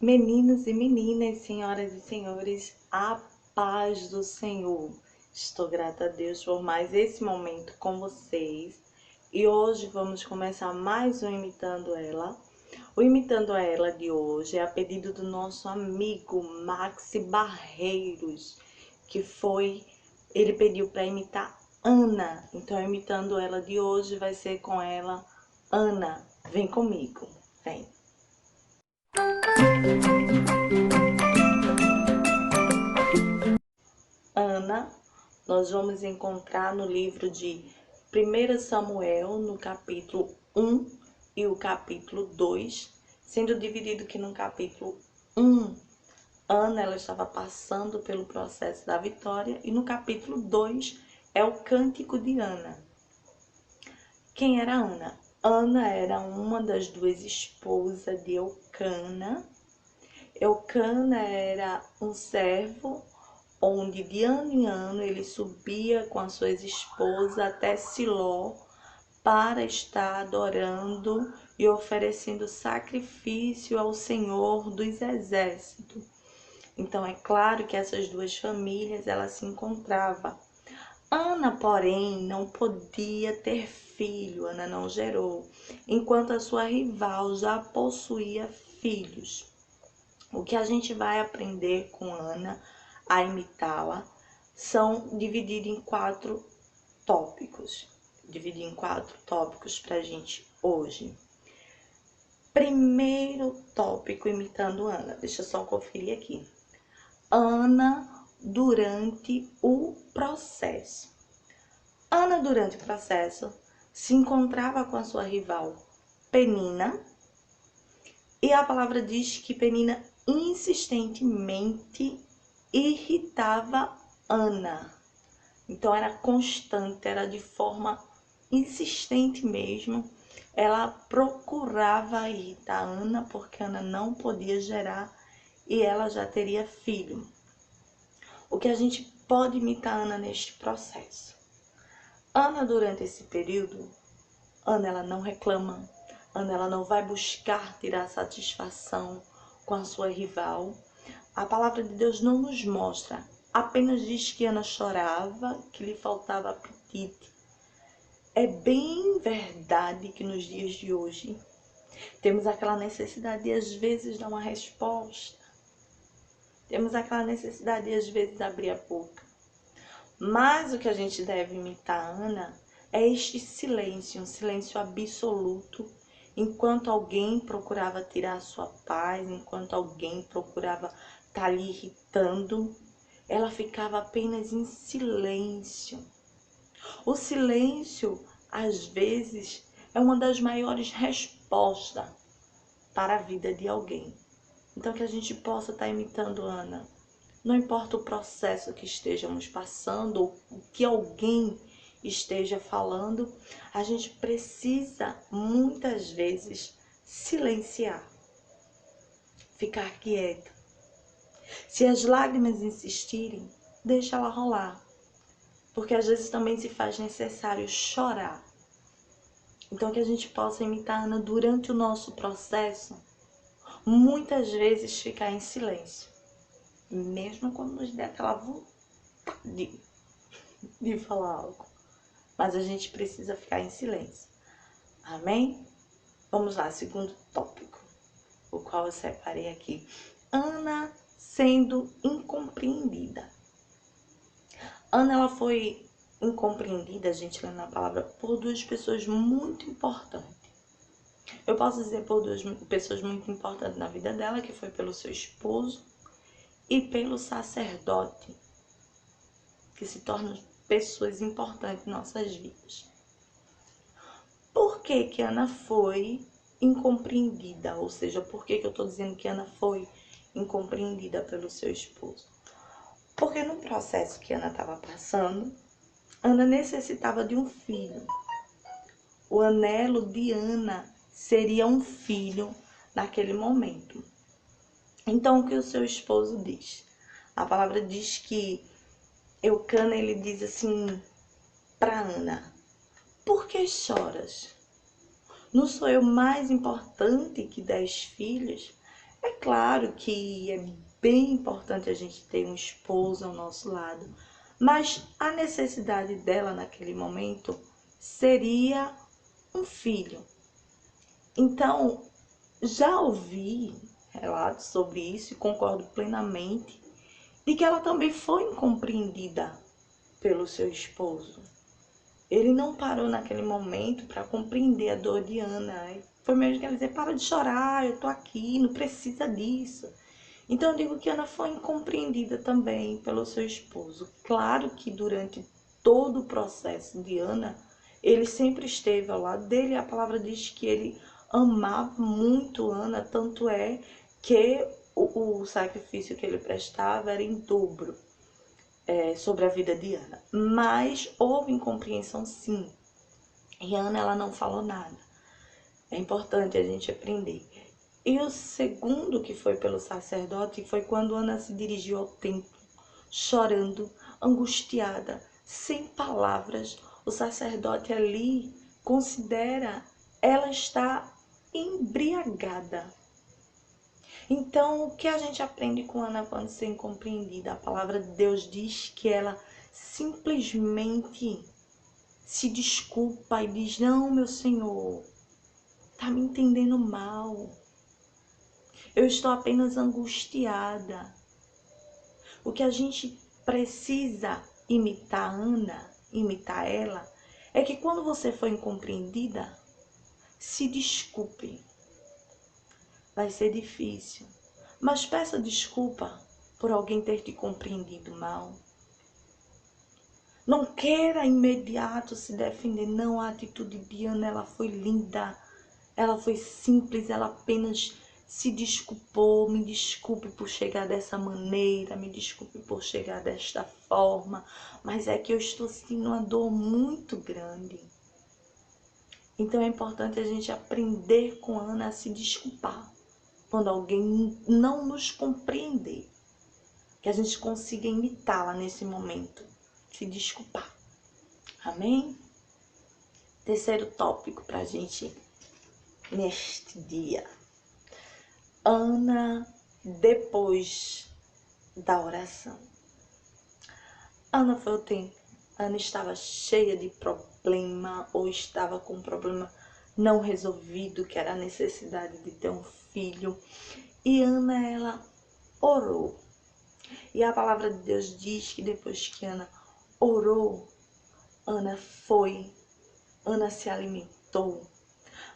Meninos e meninas, senhoras e senhores, a paz do Senhor. Estou grata a Deus por mais esse momento com vocês. E hoje vamos começar mais um Imitando Ela. O Imitando Ela de hoje é a pedido do nosso amigo Maxi Barreiros, ele pediu para imitar Ana. Então, Imitando Ela de hoje vai ser com ela, Ana. Vem comigo, vem. Ana, nós vamos encontrar no livro de 1 Samuel, no capítulo 1 e o capítulo 2, sendo dividido que no capítulo 1, Ana ela estava passando pelo processo da vitória, e no capítulo 2 é o cântico de Ana. Quem era Ana? Ana era uma das duas esposas de Eucana. Eucana era um servo onde de ano em ano ele subia com as suas esposas até Siló para estar adorando e oferecendo sacrifício ao Senhor dos Exércitos. Então é claro que essas duas famílias elas se encontravam. Ana, porém, não podia ter filho, Ana não gerou, enquanto a sua rival já possuía filhos. O que a gente vai aprender com Ana a imitá-la são divididos em quatro tópicos. Para a gente hoje. Primeiro tópico imitando Ana. Deixa eu só conferir aqui. Ana durante o processo. Ana durante o processo se encontrava com a sua rival Penina. E a palavra diz que Penina insistentemente irritava Ana. Então era constante, era de forma insistente mesmo. Ela procurava irritar Ana porque Ana não podia gerar e ela já teria filho. O que a gente pode imitar Ana neste processo? Ana, durante esse período, Ana ela não reclama. Ana ela não vai buscar tirar satisfação com a sua rival. A palavra de Deus não nos mostra, apenas diz que Ana chorava, que lhe faltava apetite. É bem verdade que nos dias de hoje temos aquela necessidade de às vezes dar uma resposta. Temos aquela necessidade de às vezes abrir a boca. Mas o que a gente deve imitar Ana é este silêncio, um silêncio absoluto, enquanto alguém procurava tirar a sua paz, enquanto alguém procurava estar lhe irritando, ela ficava apenas em silêncio. O silêncio, às vezes, é uma das maiores respostas para a vida de alguém. Então, que a gente possa estar imitando Ana. Não importa o processo que estejamos passando, ou o que alguém esteja falando, a gente precisa, muitas vezes, silenciar, ficar quieta. Se as lágrimas insistirem, deixa ela rolar, porque às vezes também se faz necessário chorar. Então, que a gente possa imitar Ana durante o nosso processo, muitas vezes ficar em silêncio, mesmo quando nos der aquela vontade de falar algo. Mas a gente precisa ficar em silêncio. Amém? Vamos lá, segundo tópico, o qual eu separei aqui. Ana sendo incompreendida. Ana, ela foi incompreendida, a gente lê na palavra, por duas pessoas muito importantes. Eu posso dizer por duas pessoas muito importantes na vida dela, que foi pelo seu esposo e pelo sacerdote, que se tornam pessoas importantes em nossas vidas. Por que que Ana foi incompreendida? Ou seja, por que que eu estou dizendo que Ana foi incompreendida pelo seu esposo? Porque no processo que Ana estava passando, Ana necessitava de um filho. O anelo de Ana seria um filho naquele momento. Então, o que o seu esposo diz? A palavra diz que Eucana, ele diz assim para Ana: por que choras? Não sou eu mais importante que 10 filhos? É claro que é bem importante a gente ter um esposo ao nosso lado, mas a necessidade dela naquele momento seria um filho. Então, já ouvi relatos sobre isso e concordo plenamente de que ela também foi incompreendida pelo seu esposo. Ele não parou naquele momento para compreender a dor de Ana. Foi mesmo que ela dizer, para de chorar, eu tô aqui, não precisa disso. Então eu digo que Ana foi incompreendida também pelo seu esposo. Claro que durante todo o processo de Ana, ele sempre esteve ao lado dele. A palavra diz que ele amava muito Ana, tanto é que o sacrifício que ele prestava era em dobro sobre a vida de Ana. Mas houve incompreensão sim. E Ana, ela não falou nada. É importante a gente aprender. E o segundo que foi pelo sacerdote foi quando Ana se dirigiu ao templo, chorando, angustiada, sem palavras. O sacerdote ali considera ela está embriagada. Então, o que a gente aprende com Ana quando ser incompreendida? A palavra de Deus diz que ela simplesmente se desculpa e diz: não, meu Senhor, tá me entendendo mal. Eu estou apenas angustiada. O que a gente precisa imitar Ana, imitar ela, é que quando você for incompreendida, se desculpe. Vai ser difícil, mas peça desculpa por alguém ter te compreendido mal. Não queira imediato se defender. Não, a atitude de Ana, ela foi linda. Ela foi simples, ela apenas se desculpou. Me desculpe por chegar dessa maneira, me desculpe por chegar desta forma, mas é que eu estou sentindo uma dor muito grande. Então é importante a gente aprender com Ana a se desculpar quando alguém não nos compreender. Que a gente consiga imitá-la nesse momento, se desculpar. Amém? Terceiro tópico pra gente neste dia. Ana depois da oração. Ana foi o tempo. Ana estava cheia de problema ou estava com um problema não resolvido, que era a necessidade de ter um filho. E Ana, ela orou. E a palavra de Deus diz que depois que Ana orou, Ana foi, Ana se alimentou,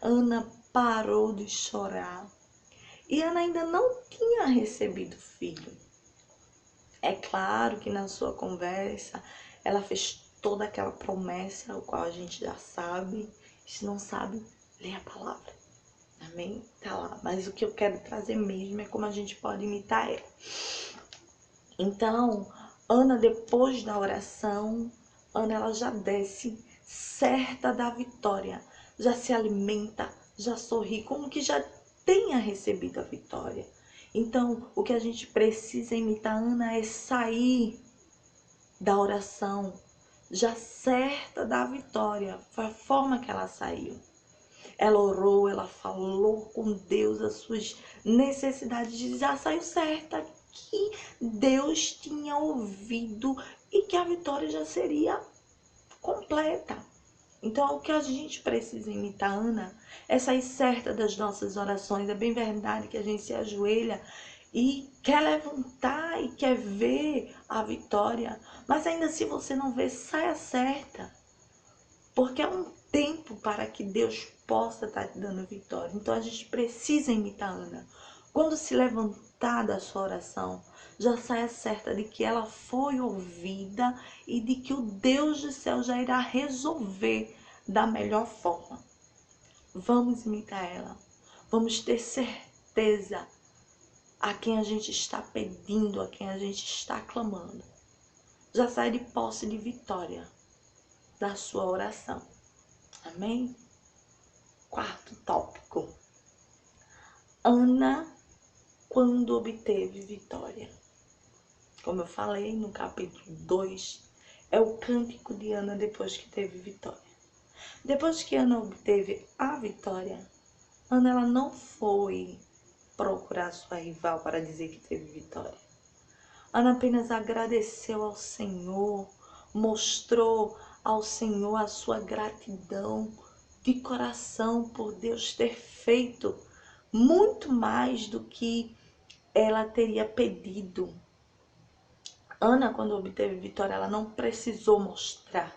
Ana parou de chorar. E Ana ainda não tinha recebido filho. É claro que na sua conversa ela fez toda aquela promessa, o qual a gente já sabe. Se não sabe, lê a palavra. Amém? Tá lá. Mas o que eu quero trazer mesmo é como a gente pode imitar ela. Então, Ana, depois da oração, Ana ela já desce certa da vitória. Já se alimenta, já sorri, como que já tenha recebido a vitória. Então, o que a gente precisa imitar Ana é sair da oração já certa da vitória. Foi a forma que ela saiu. Ela orou, ela falou com Deus as suas necessidades, já saiu certa que Deus tinha ouvido e que a vitória já seria completa. Então, o que a gente precisa imitar, Ana, é sair certa das nossas orações. É bem verdade que a gente se ajoelha e quer levantar e quer ver a vitória. Mas ainda se você não vê, saia certa. Porque é um tempo para que Deus possa estar te dando vitória. Então, a gente precisa imitar Ana. Quando se levantar da sua oração, já saia certa de que ela foi ouvida e de que o Deus do céu já irá resolver da melhor forma. Vamos imitar ela. Vamos ter certeza a quem a gente está pedindo, a quem a gente está clamando. Já sai de posse de vitória da sua oração. Amém? Quarto tópico. Ana, quando obteve vitória. Como eu falei no capítulo 2, é o cântico de Ana depois que teve vitória. Depois que Ana obteve a vitória, Ana ela não foi procurar sua rival para dizer que teve vitória. Ana apenas agradeceu ao Senhor, mostrou ao Senhor a sua gratidão de coração por Deus ter feito muito mais do que ela teria pedido. Ana, quando obteve vitória, ela não precisou mostrar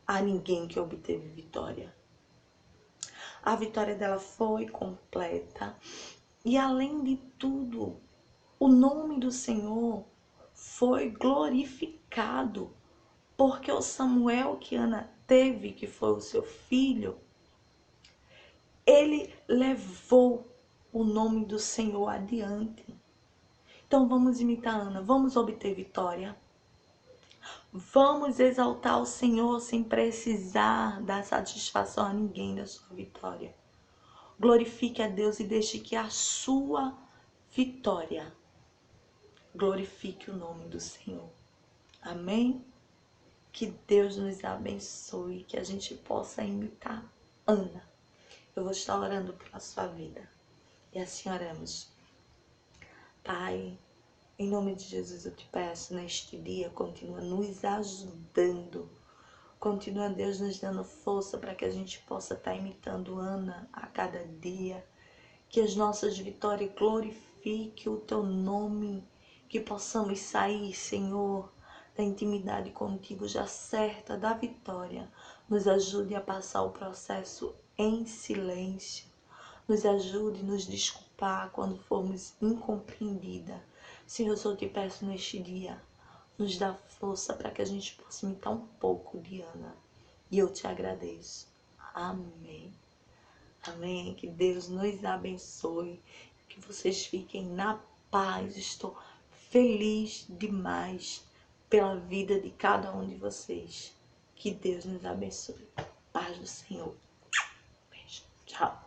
a ninguém que obteve vitória. A vitória dela foi completa e, além de tudo, o nome do Senhor foi glorificado, porque o Samuel que Ana teve, que foi o seu filho, ele levou o nome do Senhor adiante. Então vamos imitar Ana, vamos obter vitória. Vamos exaltar o Senhor sem precisar dar satisfação a ninguém da sua vitória. Glorifique a Deus e deixe que a sua vitória glorifique o nome do Senhor. Amém? Que Deus nos abençoe, que a gente possa imitar Ana. Eu vou estar orando pela sua vida. E assim oramos. Pai, em nome de Jesus eu te peço, neste dia, continua nos ajudando. Continua, Deus, nos dando força para que a gente possa estar imitando Ana a cada dia. Que as nossas vitórias glorifiquem o teu nome. Que possamos sair, Senhor, da intimidade contigo já certa da vitória. Nos ajude a passar o processo em silêncio. Nos ajude a nos desculpar quando formos incompreendida. Senhor, eu só te peço neste dia, nos dá força para que a gente possa imitar um pouco de Ana. E eu te agradeço. Amém. Amém. Que Deus nos abençoe. Que vocês fiquem na paz. Estou feliz demais pela vida de cada um de vocês. Que Deus nos abençoe. Paz do Senhor. Beijo. Tchau.